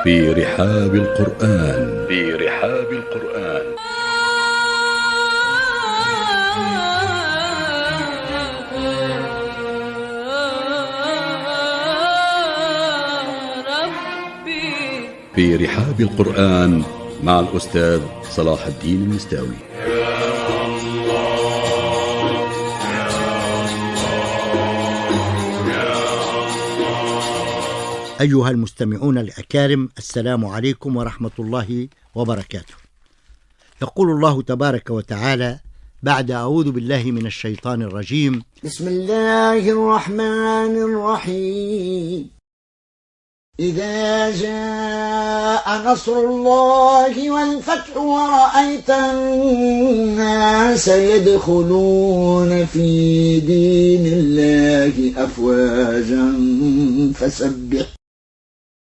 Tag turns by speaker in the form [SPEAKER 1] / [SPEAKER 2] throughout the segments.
[SPEAKER 1] في رحاب القرآن. في رحاب القرآن. في رحاب القرآن مع الأستاذ صلاح الدين المستاوي.
[SPEAKER 2] أيها المستمعون الأكارم، السلام عليكم ورحمة الله وبركاته. يقول الله تبارك وتعالى بعد أعوذ بالله من الشيطان الرجيم:
[SPEAKER 3] بسم الله الرحمن الرحيم. إذا جاء نصر الله والفتح ورأيت الناس يدخلون في دين الله أفواجا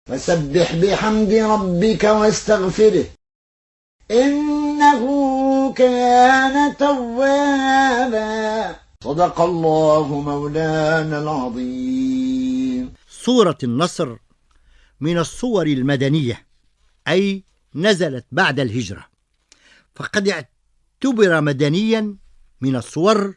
[SPEAKER 3] فسبح بحمد ربك واستغفره إنه كان توابا. صدق الله مولانا العظيم.
[SPEAKER 2] سورة النصر من الصور المدنية، أي نزلت بعد الهجرة، فقد اعتبر مدنيا من الصور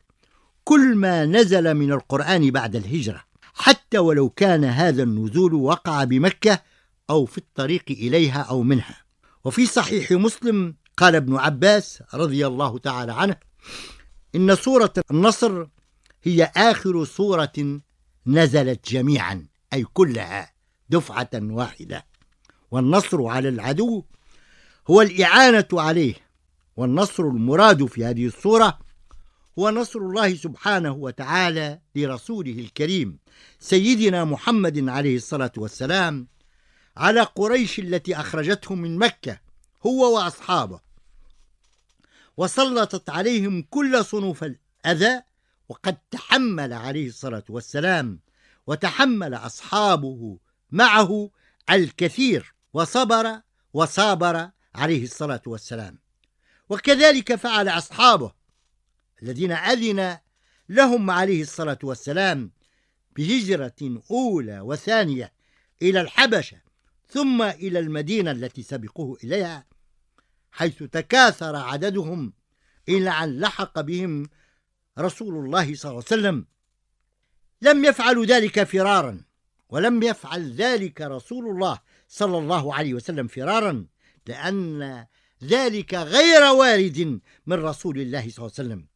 [SPEAKER 2] كل ما نزل من القرآن بعد الهجرة، حتى ولو كان هذا النزول وقع بمكة أو في الطريق إليها أو منها. وفي صحيح مسلم قال ابن عباس رضي الله تعالى عنه: إن سورة النصر هي آخر سورة نزلت جميعا، أي كلها دفعة واحدة. والنصر على العدو هو الإعانة عليه، والنصر المراد في هذه السورة هو نصر الله سبحانه وتعالى لرسوله الكريم سيدنا محمد عليه الصلاة والسلام على قريش التي أخرجته من مكة هو وأصحابه، وسلطت عليهم كل صنوف الأذى، وقد تحمل عليه الصلاة والسلام وتحمل أصحابه معه الكثير، وصابر عليه الصلاة والسلام. وكذلك فعل أصحابه الذين أذن لهم عليه الصلاة والسلام بهجرة أولى وثانية إلى الحبشة ثم إلى المدينة التي سبقوه إليها، حيث تكاثر عددهم إلى أن لحق بهم رسول الله صلى الله عليه وسلم. لم يفعلوا ذلك فرارا، ولم يفعل ذلك رسول الله صلى الله عليه وسلم فرارا، لأن ذلك غير وارد من رسول الله صلى الله عليه وسلم،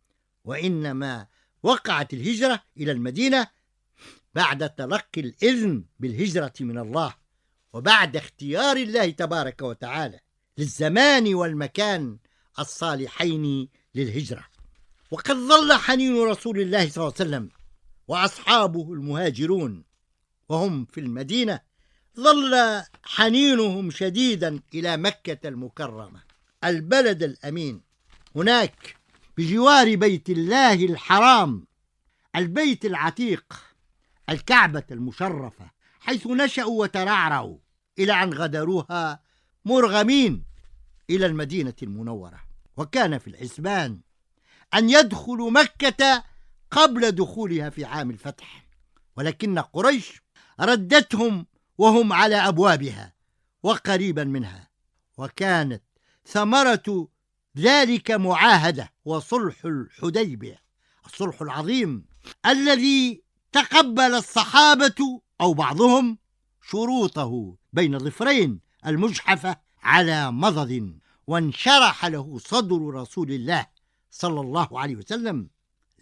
[SPEAKER 2] وإنما وقعت الهجرة إلى المدينة بعد تلقي الإذن بالهجرة من الله، وبعد اختيار الله تبارك وتعالى للزمان والمكان الصالحين للهجرة. وقد ظل حنين رسول الله صلى الله عليه وسلم وأصحابه المهاجرون وهم في المدينة، ظل حنينهم شديدا إلى مكة المكرمة، البلد الأمين، هناك بجوار بيت الله الحرام، البيت العتيق، الكعبة المشرفة، حيث نشأوا وترعرعوا إلى أن غادروها مرغمين إلى المدينة المنورة. وكان في الحسبان أن يدخلوا مكة قبل دخولها في عام الفتح، ولكن قريش ردتهم وهم على أبوابها وقريبا منها، وكانت ثمرة ذلك معاهدة وصلح الحديبية، الصلح العظيم الذي تقبل الصحابة أو بعضهم شروطه بين ظفرين المجحفة على مضض، وانشرح له صدر رسول الله صلى الله عليه وسلم،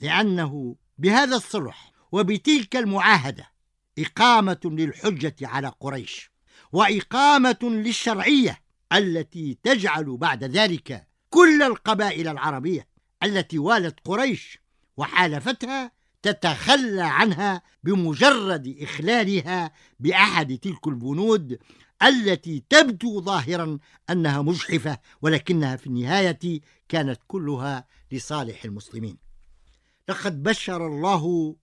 [SPEAKER 2] لأنه بهذا الصلح وبتلك المعاهدة إقامة للحجة على قريش، وإقامة للشرعية التي تجعل بعد ذلك كل القبائل العربية التي والت قريش وحالفتها تتخلى عنها بمجرد إخلالها بأحد تلك البنود التي تبدو ظاهرا أنها مجحفة، ولكنها في النهاية كانت كلها لصالح المسلمين. لقد بشر الله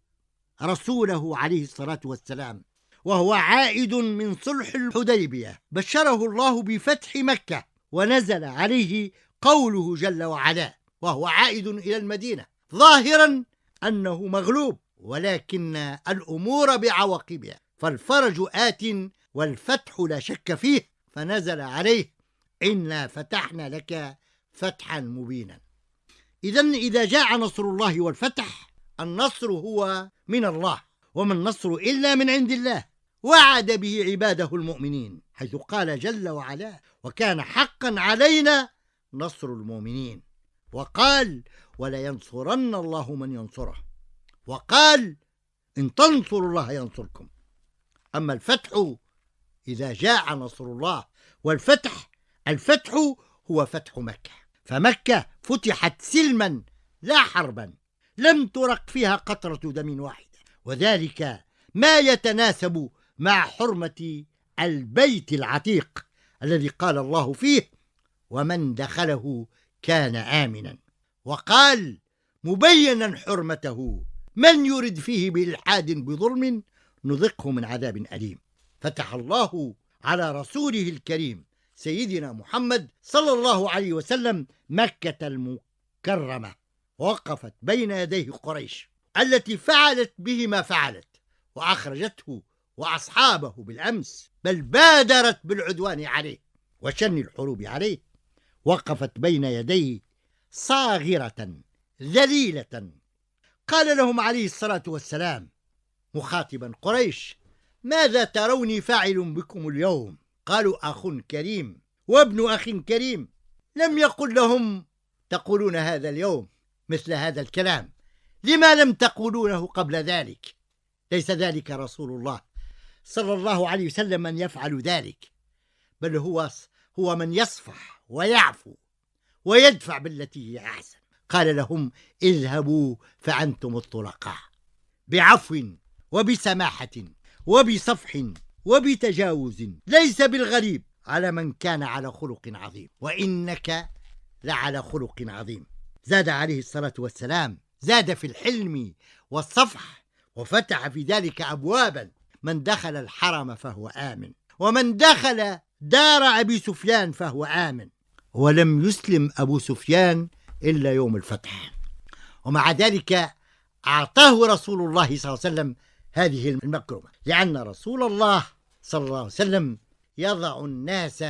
[SPEAKER 2] رسوله عليه الصلاة والسلام وهو عائد من صلح الحديبية، بشره الله بفتح مكة، ونزل عليه قوله جل وعلا وهو عائد إلى المدينة ظاهرا أنه مغلوب، ولكن الأمور بعواقبها، فالفرج آت والفتح لا شك فيه، فنزل عليه إنا فتحنا لك فتحا مبينا. إذا جاء نصر الله والفتح، النصر هو من الله، وما النصر إلا من عند الله، وعد به عباده المؤمنين، حيث قال جل وعلا: وكان حقا علينا نصر المؤمنين، وقال: ولينصرن الله من ينصره، وقال: إن تنصروا الله ينصركم. أما الفتح، إذا جاء نصر الله والفتح، الفتح هو فتح مكة، فمكة فتحت سلما لا حربا، لم ترق فيها قطرة دم واحدة، وذلك ما يتناسب مع حرمة البيت العتيق الذي قال الله فيه: ومن دخله كان آمنا، وقال مبينا حرمته: من يرد فيه بإلحاد بظلم نذقه من عذاب أليم. فتح الله على رسوله الكريم سيدنا محمد صلى الله عليه وسلم مكة المكرمة، ووقفت بين يديه قريش التي فعلت به ما فعلت، وأخرجته وأصحابه بالأمس، بل بادرت بالعدوان عليه وشن الحروب عليه. وقفت بين يديه صاغرة ذليلة. قال لهم عليه الصلاة والسلام مخاطبا قريش: ماذا تروني فاعل بكم اليوم؟ قالوا: أخ كريم وابن أخ كريم. لم يقل لهم: تقولون هذا اليوم مثل هذا الكلام، لما لم تقولونه قبل ذلك؟ ليس ذلك رسول الله صلى الله عليه وسلم من يفعل ذلك، بل هو من يصفح ويعفو ويدفع بالتي هي أحسن. قال لهم: اذهبوا فأنتم الطلقاء، بعفو وبسماحة وبصفح وبتجاوز، ليس بالغريب على من كان على خلق عظيم، وإنك لعلى خلق عظيم. زاد عليه الصلاة والسلام، زاد في الحلم والصفح، وفتح في ذلك أبوابا: من دخل الحرم فهو آمن، ومن دخل دار أبي سفيان فهو آمن. ولم يسلم أبو سفيان إلا يوم الفتح، ومع ذلك أعطاه رسول الله صلى الله عليه وسلم هذه المكرمة، لأن رسول الله صلى الله عليه وسلم يضع الناس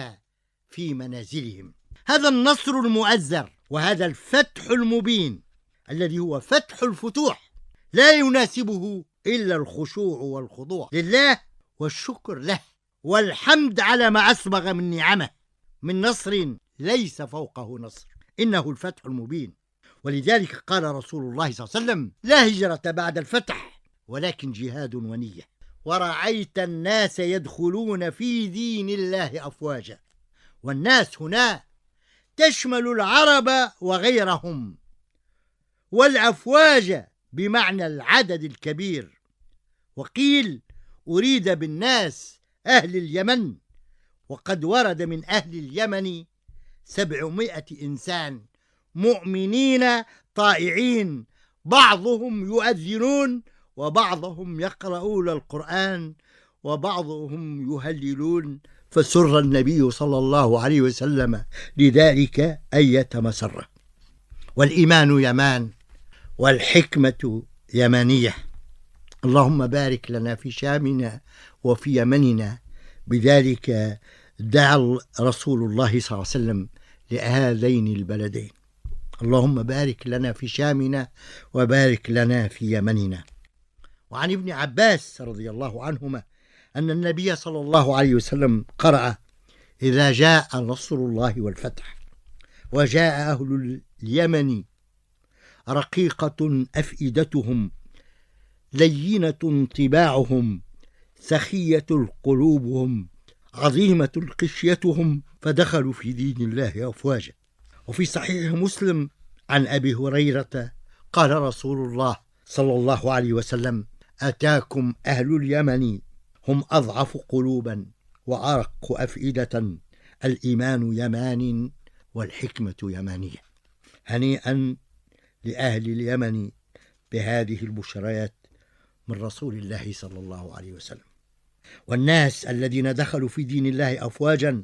[SPEAKER 2] في منازلهم. هذا النصر المؤزر وهذا الفتح المبين الذي هو فتح الفتوح لا يناسبه إلا الخشوع والخضوع لله والشكر له والحمد على ما أسبغ من نعمه من نصر ليس فوقه نصر، إنه الفتح المبين. ولذلك قال رسول الله صلى الله عليه وسلم: لا هجرة بعد الفتح ولكن جهاد ونية. ورأيت الناس يدخلون في دين الله أفواجا. والناس هنا تشمل العرب وغيرهم، والأفواج بمعنى العدد الكبير. وقيل أريد بالناس أهل اليمن، وقد ورد من أهل اليمن 700 إنسان مؤمنين طائعين، بعضهم يؤذنون، وبعضهم يقرؤون القرآن، وبعضهم يهللون، فسر النبي صلى الله عليه وسلم لذلك أية مسرة. والإيمان يمان، والحكمة يمانية. اللهم بارك لنا في شامنا وفي يمننا. بذلك دعا رسول الله صلى الله عليه وسلم لهذين البلدين: اللهم بارك لنا في شامنا وبارك لنا في يمننا. وعن ابن عباس رضي الله عنهما أن النبي صلى الله عليه وسلم قرأ: إذا جاء نصر الله والفتح وجاء أهل اليمن رقيقة أفئدتهم لينة طباعهم سخية قلوبهم عظيمة قشيتهم فدخلوا في دين الله أفواجا. وفي صحيح مسلم عن أبي هريرة قال رسول الله صلى الله عليه وسلم: أتاكم أهل اليمن هم أضعف قلوبا وأرق أفئدة، الإيمان يمان والحكمة يمانية. هنيئا لأهل اليمن بهذه البشريات من رسول الله صلى الله عليه وسلم. والناس الذين دخلوا في دين الله أفواجا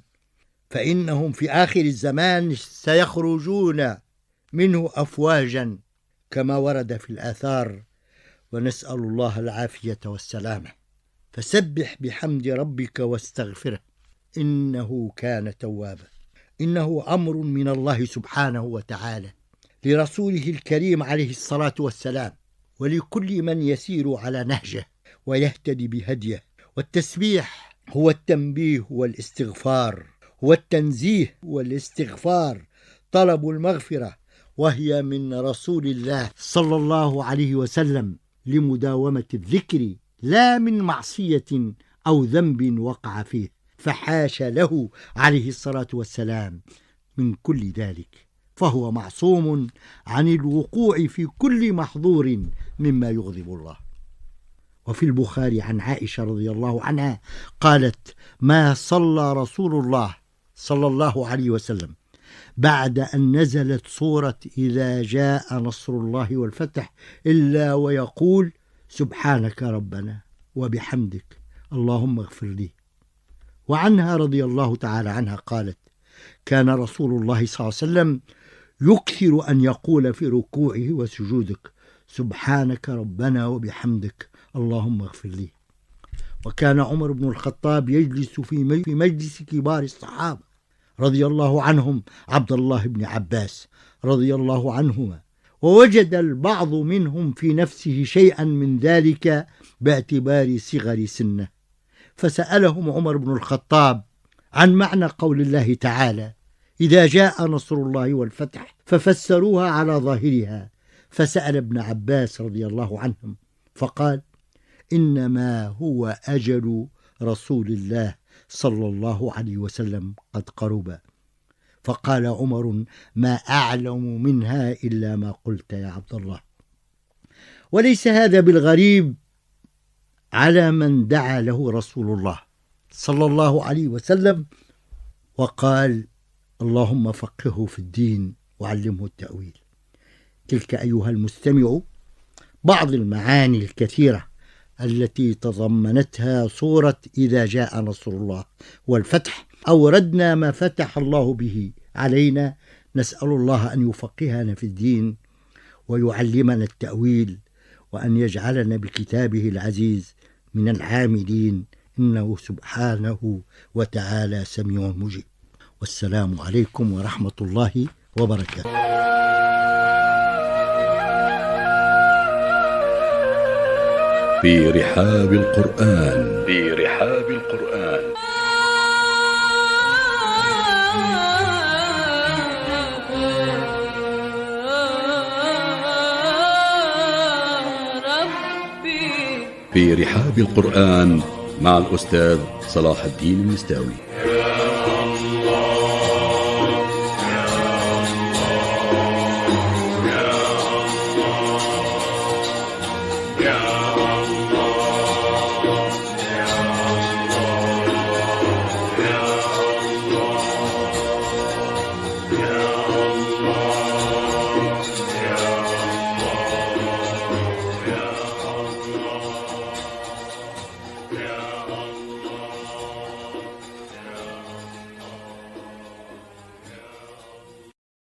[SPEAKER 2] فإنهم في آخر الزمان سيخرجون منه أفواجا كما ورد في الآثار، ونسأل الله العافية والسلامة. فسبح بحمد ربك واستغفره، إنه كان توابا. إنه أمر من الله سبحانه وتعالى لرسوله الكريم عليه الصلاة والسلام، ولكل من يسير على نهجه ويهتدي بهديه. والتسبيح هو التنبيه والاستغفار، هو التنزيه والاستغفار، طلب المغفرة، وهي من رسول الله صلى الله عليه وسلم لمداومة الذكر، لا من معصية أو ذنب وقع فيه، فحاش له عليه الصلاة والسلام من كل ذلك، فهو معصوم عن الوقوع في كل محظور مما يغضب الله. وفي البخاري عن عائشة رضي الله عنها قالت: ما صلى رسول الله صلى الله عليه وسلم بعد أن نزلت سورة إذا جاء نصر الله والفتح إلا ويقول: سبحانك ربنا وبحمدك اللهم اغفر لي. وعنها رضي الله تعالى عنها قالت: كان رسول الله صلى الله عليه وسلم يكثر أن يقول في ركوعه وسجودك: سبحانك ربنا وبحمدك اللهم اغفر لي. وكان عمر بن الخطاب يجلس في مجلس كبار الصحابة رضي الله عنهم عبد الله بن عباس رضي الله عنهما، ووجد البعض منهم في نفسه شيئا من ذلك باعتبار صغر سنه، فسألهم عمر بن الخطاب عن معنى قول الله تعالى: إذا جاء نصر الله والفتح، ففسروها على ظاهرها، فسأل ابن عباس رضي الله عنهم فقال: إنما هو أجل رسول الله صلى الله عليه وسلم قد قرب. فقال عمر: ما أعلم منها إلا ما قلت يا عبد الله. وليس هذا بالغريب على من دعا له رسول الله صلى الله عليه وسلم وقال: اللهم فقهه في الدين وعلمه التأويل. تلك أيها المستمع بعض المعاني الكثيرة التي تضمنتها سورة إذا جاء نصر الله والفتح. أوردنا ما فتح الله به علينا، نسأل الله أن يفقهنا في الدين ويعلمنا التأويل، وأن يجعلنا بكتابه العزيز من العاملين، إنه سبحانه وتعالى سميع مجيب. والسلام عليكم ورحمة الله وبركاته.
[SPEAKER 1] في رحاب القرآن. في رحاب القرآن. في رحاب القرآن مع الأستاذ صلاح الدين المستاوي.